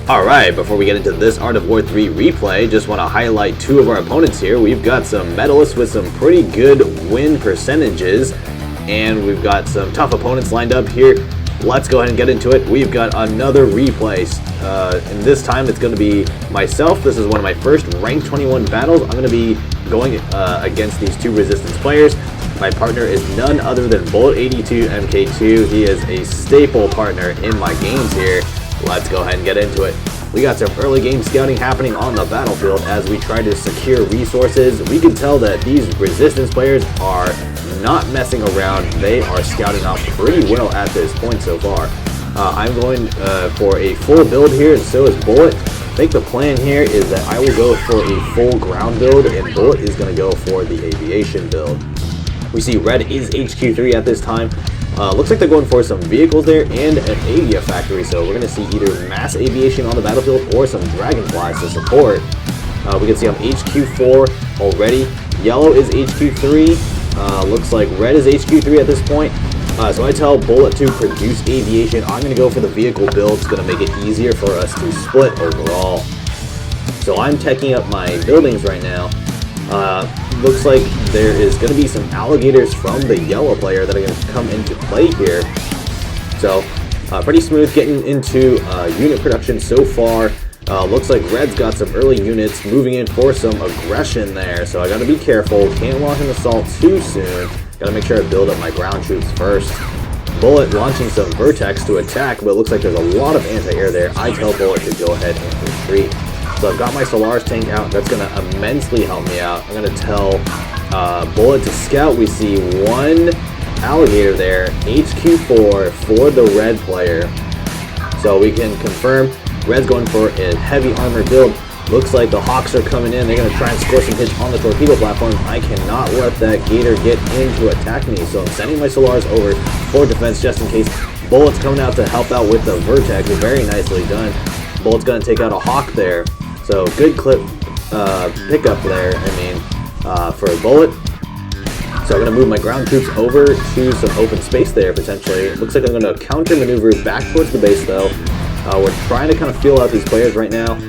Alright, before we get into this Art of War 3 replay, just want to highlight two of our opponents here. We've got some medalists with some pretty good win percentages, and we've got some tough opponents lined up here. Let's go ahead and get into it. We've got another replay, and this time it's going to be myself. This is one of my first Rank 21 battles. I'm going to be going against these two Resistance players. My partner is none other than Bullet82 MK2. He is a staple partner in my games here. Let's go ahead and get into it. We got some early game scouting happening on the battlefield as we try to secure resources. We can tell that these Resistance players are not messing around. They are scouting out pretty well at this point so far. I'm going for a full build here, and so is Bullet. I think the plan here is that I will go for a full ground build, and Bullet is going to go for the aviation build. We see Red is HQ3 at this time. Looks like they're going for some vehicles there and an avia factory, so we're going to see either mass aviation on the battlefield or some dragonflies to support. We can see I'm HQ4 already. Yellow is HQ3. Looks like Red is HQ3 at this point. So I tell Bullet to produce aviation. I'm going to go for the vehicle build. It's going to make it easier for us to split overall. So I'm teching up my buildings right now. Looks like there is going to be some alligators from the yellow player that are going to come into play here. So pretty smooth getting into unit production so far. Looks like Red's got some early units moving in for some aggression there. So I got to be careful. Can't launch an assault too soon. Got to make sure I build up my ground troops first. Bullet launching some Vertex to attack, but it looks like there's a lot of anti-air there. I tell Bullet to go ahead and retreat. So I've got my Solaris tank out. That's going to immensely help me out. I'm going to tell Bullet to scout. We see one alligator there, HQ4 for the Red player. So we can confirm Red's going for a heavy armor build. Looks like the Hawks are coming in. They're going to try and score some hits on the torpedo platform. I cannot let that gator get in to attack me. So I'm sending my Solaris over for defense just in case. Bullet's coming out to help out with the Vertex. Very nicely done. Bullet's going to take out a Hawk there. So good clip pickup there, for a Bullet. So I'm going to move my ground troops over to some open space there, potentially. It looks like I'm going to counter maneuver back towards the base, though. We're trying to kind of feel out these players right now.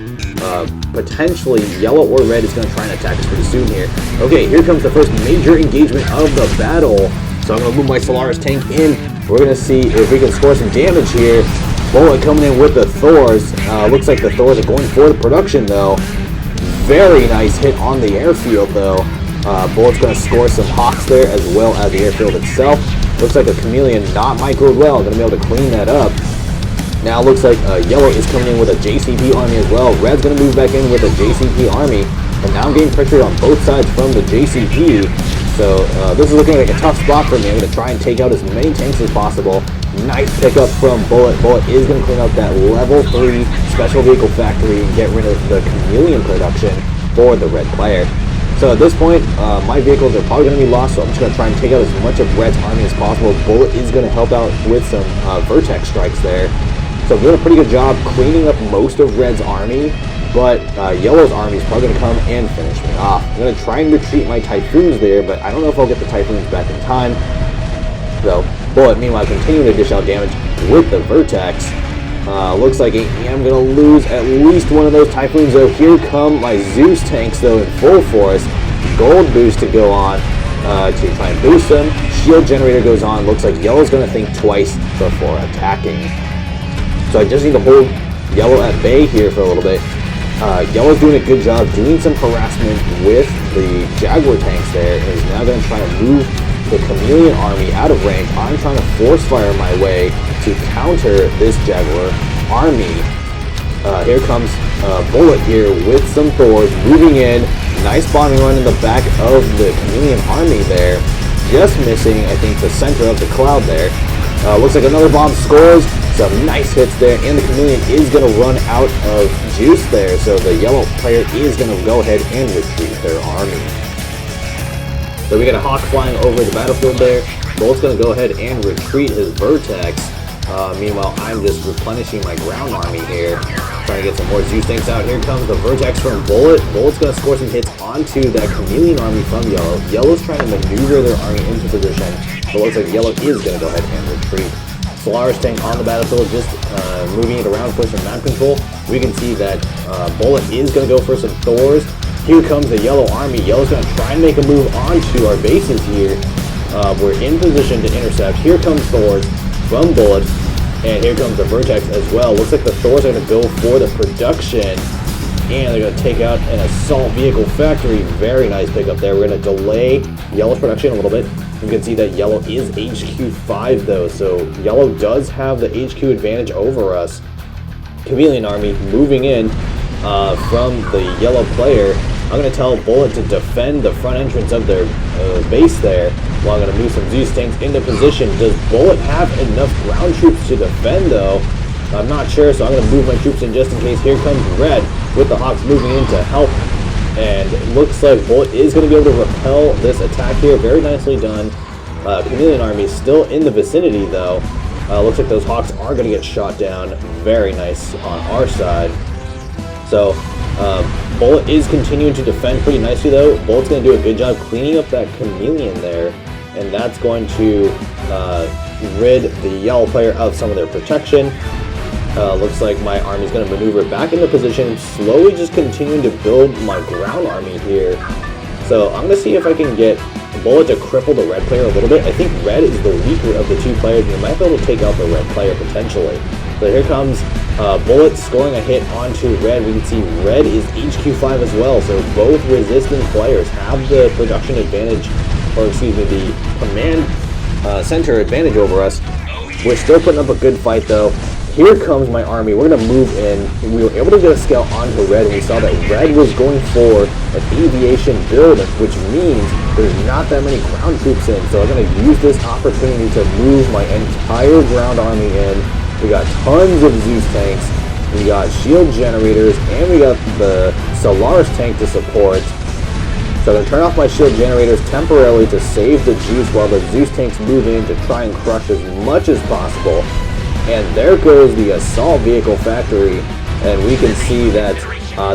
Potentially Yellow or Red is going to try and attack us pretty soon here. Okay, here comes the first major engagement of the battle. So I'm going to move my Solaris tank in. We're going to see if we can score some damage here. Bullet coming in with the Thors. Looks like the Thors are going for the production, though. Very nice hit on the airfield, though. Bullet's going to score some Hawks there as well as the airfield itself. Looks like a Chameleon not microed well. Going to be able to clean that up. Now looks like Yellow is coming in with a JCP army as well. Red's going to move back in with a JCP army. And now I'm getting pressured on both sides from the JCP. So this is looking like a tough spot for me. I'm going to try and take out as many tanks as possible. Nice pickup from Bullet. Bullet is going to clean up that level 3 special vehicle factory and get rid of the Chameleon production for the Red player. So at this point, my vehicles are probably going to be lost, so I'm just going to try and take out as much of Red's army as possible. Bullet is going to help out with some Vertex strikes there. So I'm doing a pretty good job cleaning up most of Red's army, but Yellow's army is probably going to come and finish me off. I'm going to try and retreat my Typhoons there, but I don't know if I'll get the Typhoons back in time. So Bullet, meanwhile, continuing to dish out damage with the Vertex. Looks like I'm going to lose at least one of those Typhoons, though. Here come my Zeus tanks, though, in full force. Gold boost to go on to try and boost them. Shield generator goes on. Looks like Yellow's going to think twice before attacking. So I just need to hold Yellow at bay here for a little bit. Yellow's doing a good job doing some harassment with the Jaguar tanks there, and is now going to try to move the Chameleon army out of range. I'm trying to force fire my way to counter this Jaguar army. Here comes Bullet here with some Thors moving in. Nice bombing run in the back of the Chameleon army there. Just missing, I think, the center of the cloud there. Looks like another bomb scores. Some nice hits there, and the Chameleon is going to run out of juice there, so the Yellow player is going to go ahead and retreat their army. So we got a Hawk flying over the battlefield there. Bolt's going to go ahead and retreat his Vertex. Meanwhile, I'm just replenishing my ground army here, trying to get some more Zeus tanks out. Here comes the Vertex from Bullet. Bullet's going to score some hits onto that Chameleon army from Yellow. Yellow's trying to maneuver their army into position, but looks like Yellow is going to go ahead and retreat. Solaris tank on the battlefield, just moving it around for some map control. We can see that Bullet is going to go for some Thors. Here comes the Yellow army. Yellow's going to try and make a move onto our bases here. We're in position to intercept. Here comes Thors from Bullet, and here comes the Vertex as well. Looks like the Thors are going to go for the production, and they're going to take out an assault vehicle factory. Very nice pickup there. We're going to delay Yellow's production a little bit. You can see that Yellow is HQ5 though, so Yellow does have the HQ advantage over us. Chameleon army moving in from the Yellow player. I'm going to tell Bullet to defend the front entrance of their base there, while I'm going to move some Zeus tanks into position. Does Bullet have enough ground troops to defend though? I'm not sure, so I'm going to move my troops in just in case. Here comes Red with the Hawks moving in to help. And it looks like Bullet is going to be able to repel this attack here. Very nicely done. Chameleon army still in the vicinity though. Looks like those Hawks are going to get shot down. Very nice on our side. So Bullet is continuing to defend pretty nicely though. Bullet's going to do a good job cleaning up that Chameleon there. And that's going to rid the Yellow player of some of their protection. Looks like my army's going to maneuver back into position, slowly just continuing to build my ground army here. So I'm going to see if I can get Bullet to cripple the Red player a little bit. I think Red is the weaker of the two players, and we might be able to take out the Red player potentially. So here comes Bullet scoring a hit onto Red. We can see Red is HQ5 as well, so both resistant players have the production advantage, or excuse me, the command center advantage over us. We're still putting up a good fight though. Here comes my army. We're going to move in. We were able to get a scout onto Red, and we saw that Red was going for an aviation build, which means there's not that many ground troops in. So I'm going to use this opportunity to move my entire ground army in. We got tons of Zeus tanks. We got shield generators, and we got the Solaris tank to support. So I'm going to turn off my shield generators temporarily to save the juice while the Zeus tanks move in to try and crush as much as possible. And there goes the assault vehicle factory, and we can see that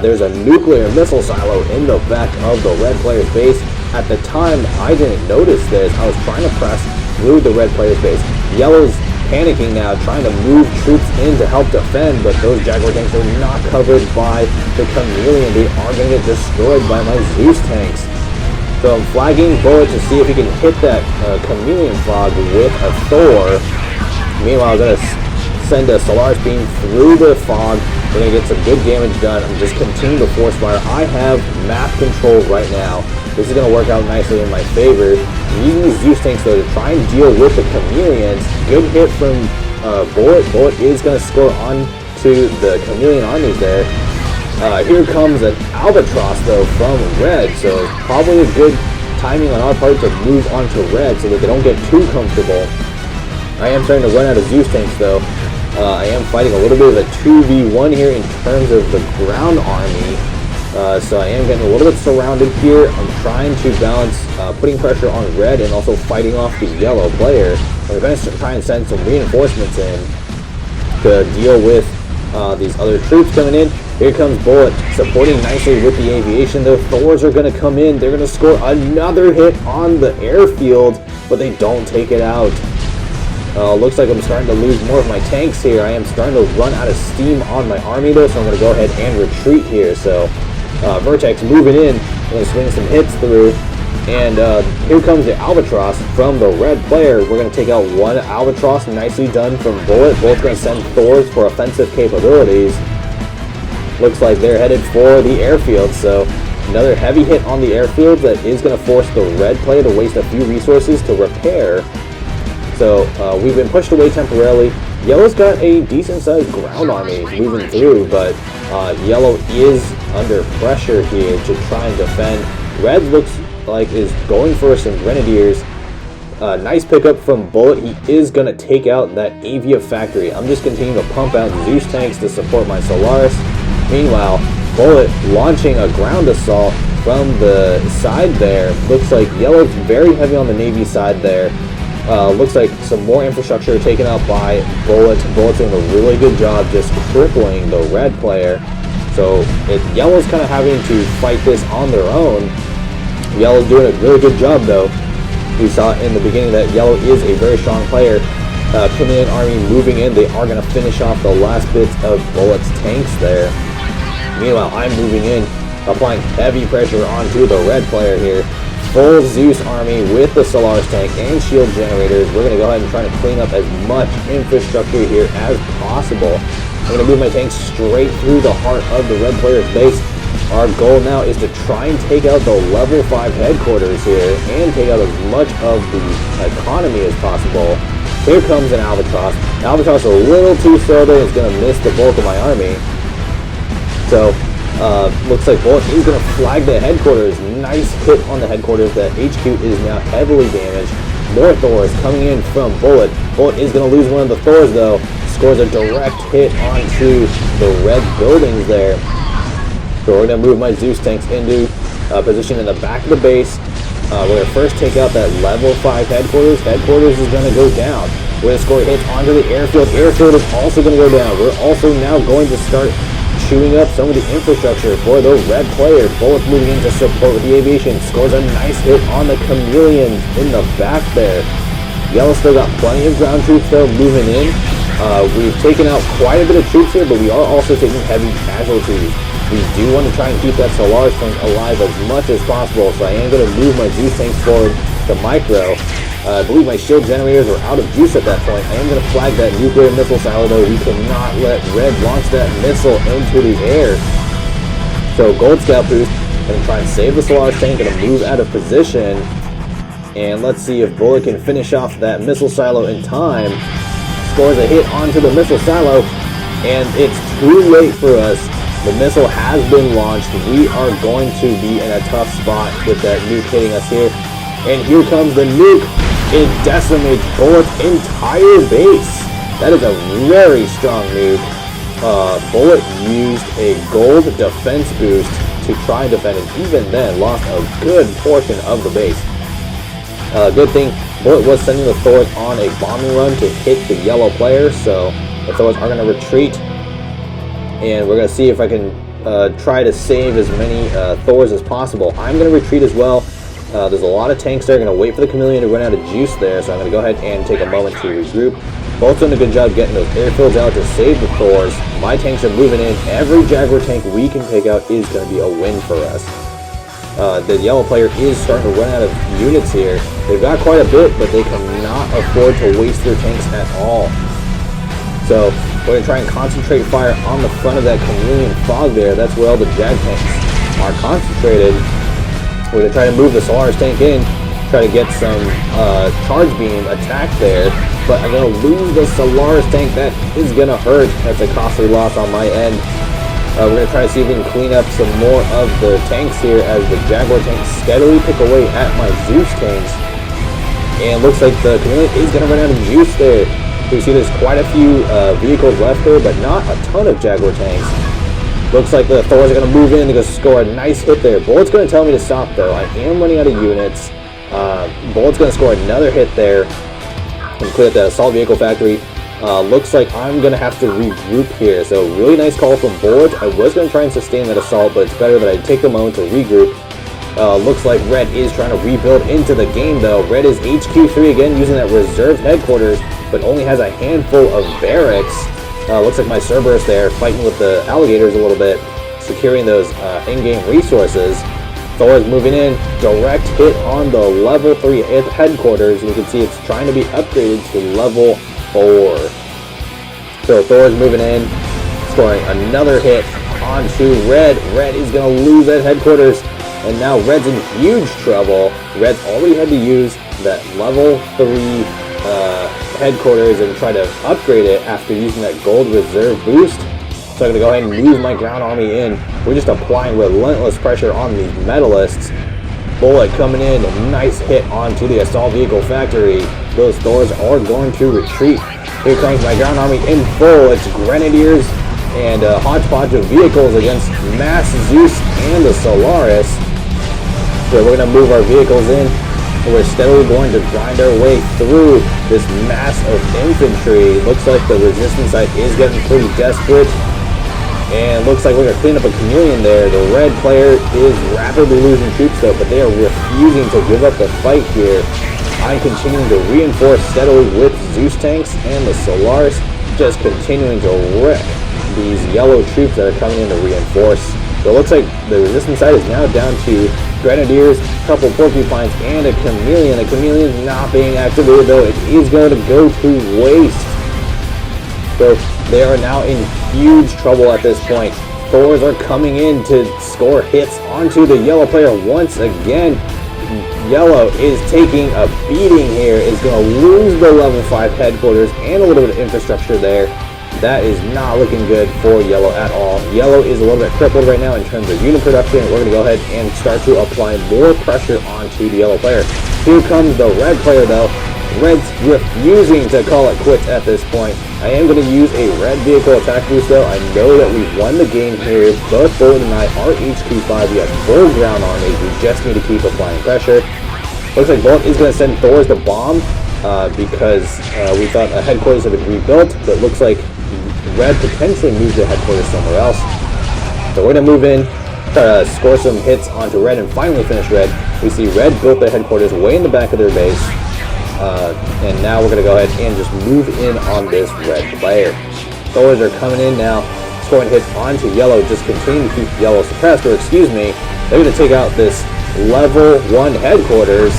there's a nuclear missile silo in the back of the Red player's base. At the time, I didn't notice this. I was trying to press through the Red player's base. Yellow's panicking now, trying to move troops in to help defend, but those Jaguar tanks are not covered by the Chameleon. They are going to get destroyed by my Zeus tanks. So I'm flagging Bullet to see if he can hit that Chameleon fog with a Thor. Meanwhile, I'm going to send a Solaris beam through the fog. We're going to get some good damage done. I'm just continuing to force fire. I have map control right now. This is going to work out nicely in my favor. I'm using these Zeus tanks though to try and deal with the Chameleons. Good hit from Bullet. Bullet is going to score on to the Chameleon armies there. Here comes an Albatross though from Red, so probably a good timing on our part to move on to Red so that they don't get too comfortable. I am starting to run out of Zeus tanks though. I am fighting a little bit of a 2v1 here in terms of the ground army. So I am getting a little bit surrounded here. I'm trying to balance putting pressure on Red and also fighting off the Yellow player. I'm going to try and send some reinforcements in to deal with these other troops coming in. Here comes Bullet supporting nicely with the aviation though. Thors are going to come in. They're going to score another hit on the airfield, but they don't take it out. Looks like I'm starting to lose more of my tanks here. I am starting to run out of steam on my army though, so I'm going to go ahead and retreat here. So Vertex moving in. I'm going to swing some hits through. And here comes the Albatross from the Red player. We're going to take out one Albatross. Nicely done from Bullet. Bullet's going to send Thors for offensive capabilities. Looks like they're headed for the airfield. So another heavy hit on the airfield that is going to force the Red player to waste a few resources to repair. So we've been pushed away temporarily. Yellow's got a decent-sized ground army moving through, but Yellow is under pressure here to try and defend. Red looks like is going for some Grenadiers. Nice pickup from Bullet. He is going to take out that Avia factory. I'm just continuing to pump out Zeus tanks to support my Solaris. Meanwhile, Bullet launching a ground assault from the side there. Looks like Yellow's very heavy on the Navy side there. Looks like some more infrastructure taken out by Bullet. Bullet's doing a really good job just crippling the Red player. So Yellow's kind of having to fight this on their own. Yellow's doing a really good job though. We saw in the beginning that Yellow is a very strong player. Chameleon army moving in. They are going to finish off the last bits of Bullet's tanks there. Meanwhile, I'm moving in, applying heavy pressure onto the red player here. Full Zeus army with the Solaris tank and shield generators. We're going to go ahead and try to clean up as much infrastructure here as possible. I'm going to move my tanks straight through the heart of the red player's base. Our goal now is to try and take out the level 5 headquarters here and take out as much of the economy as possible. Here comes an Albatross. Albatross a little too slow there. It's going to miss the bulk of my army. So, looks like Bullet is going to flag the headquarters. Nice hit on the headquarters. That HQ is now heavily damaged. More Thors coming in from Bullet. Bullet is going to lose one of the Thors though. Scores a direct hit onto the red buildings there. So we're going to move my Zeus tanks into position in the back of the base. We're going to first take out that level 5 headquarters. Headquarters is going to go down. We're going to score hits onto the airfield. Airfield is also going to go down. We're also now going to start chewing up some of the infrastructure for the red player. Bullets moving in to support with the aviation. Scores a nice hit on the Chameleon in the back there. Yellow still got plenty of ground troops though moving in. We've taken out quite a bit of troops here, but we are also taking heavy casualties. We do want to try and keep that Solaris tank alive as much as possible, so I am going to move my Zeus tanks forward to micro. I believe my shield generators are out of juice at that point. I am going to flag that nuclear missile silo though. We cannot let red launch that missile into the air. So gold scout boost, going to try and save the Solaris tank, going to move out of position. And let's see if Bullet can finish off that missile silo in time. Scores a hit onto the missile silo, and it's too late for us. The missile has been launched. We are going to be in a tough spot with that nuke hitting us here. And here comes the nuke. It decimates Bullet's entire base. That is a very strong nuke. Bullet used a gold defense boost to try and defend it. Even then, lost a good portion of the base. Good thing Bullet was sending the Thors on a bombing run to hit the yellow player, so the Thors are going to retreat. And we're going to see if I can try to save as many Thors as possible. I'm going to retreat as well. There's a lot of tanks there. Going to wait for the Chameleon to run out of juice there, so I'm going to go ahead and take a moment to regroup. Both doing a good job getting those airfields out to save the Thors. My tanks are moving in. Every Jaguar tank we can take out is going to be a win for us. The yellow player is starting to run out of units here. They've got quite a bit, but they cannot afford to waste their tanks at all. So we're going to try and concentrate fire on the front of that Chameleon fog there. That's where all the Jag tanks are concentrated. We're going to try to move the Solaris tank in, try to get some charge beam attack there. But I'm going to lose the Solaris tank. That is going to hurt. That's a costly loss on my end. We're going to try to see if we can clean up some more of the tanks here as the Jaguar tanks steadily pick away at my Zeus tanks. And looks like the Chameleon is going to run out of juice there. You see there's quite a few vehicles left there, but not a ton of Jaguar tanks. Looks like the Thors are going to move in to score a nice hit there. Bullet's going to tell me to stop though. I am running out of units. Bullet's going to score another hit there and clear up that assault vehicle factory. Looks like I'm going to have to regroup here. So really nice call from Bullet. I was going to try and sustain that assault, but it's better that I take the moment to regroup. Looks like Red is trying to rebuild into the game though. Red is HQ3 again using that reserved headquarters, but only has a handful of barracks. Looks like my Cerberus there fighting with the alligators a little bit, securing those in-game resources. Thor's moving in, direct hit on the level 3 headquarters. You can see it's trying to be upgraded to level 4. So Thor's moving in, scoring another hit onto Red. Red is going to lose that headquarters, and now Red's in huge trouble. Red's already had to use that level 3 headquarters and try to upgrade it after using that gold reserve boost. So I'm going to go ahead and move my ground army in. We're just applying relentless pressure on these medalists. Bullet coming in, a nice hit onto the assault vehicle factory. Those Thors are going to retreat. Here comes my ground army in full. It's Grenadiers and a hodgepodge of vehicles against Mass Zeus and the Solaris. So we're going to move our vehicles in. We're steadily going to grind our way through this mass of infantry. Looks like the resistance side is getting pretty desperate. And looks like we're going to clean up a Chameleon there. The red player is rapidly losing troops though, but they are refusing to give up the fight here. I'm continuing to reinforce steadily with Zeus tanks, and the Solaris just continuing to wreck these yellow troops that are coming in to reinforce. So it looks like the resistance side is now down to Grenadiers, a couple Porcupines, and a Chameleon. The Chameleon is not being activated though. It is going to go to waste. So they are now in huge trouble at this point. Thors are coming in to score hits onto the yellow player once again. Yellow is taking a beating here, is going to lose the level 5 headquarters and a little bit of infrastructure there. That is not looking good for Yellow at all. Yellow is a little bit crippled right now in terms of unit production. We're going to go ahead and start to apply more pressure onto the yellow player. Here comes the red player though. Red's refusing to call it quits at this point. I am going to use a red vehicle attack boost though. I know that we've won the game here. Both Bullet and I are HQ5. We have full ground armies. We just need to keep applying pressure. Looks like Bullet is going to send Thors to bomb because we thought a headquarters had been rebuilt, but looks like Red potentially moved the headquarters somewhere else. So we're going to move in, try to score some hits onto Red and finally finish Red. We see Red built their headquarters way in the back of their base. And now we're going to go ahead and just move in on this red player. Thors are coming in now, scoring hits onto yellow, just continue to keep yellow suppressed, or excuse me, they're going to take out this level 1 headquarters.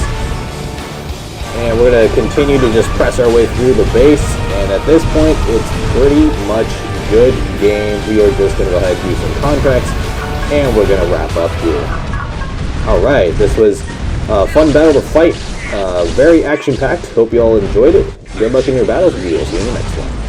And we're going to continue to just press our way through the base. And at this point, it's pretty much good game. We are just going to go ahead and do some contracts, and we're going to wrap up here. Alright, this was a fun battle to fight. Very action-packed. Hope you all enjoyed it. Good luck in your battles. We'll see you in the next one.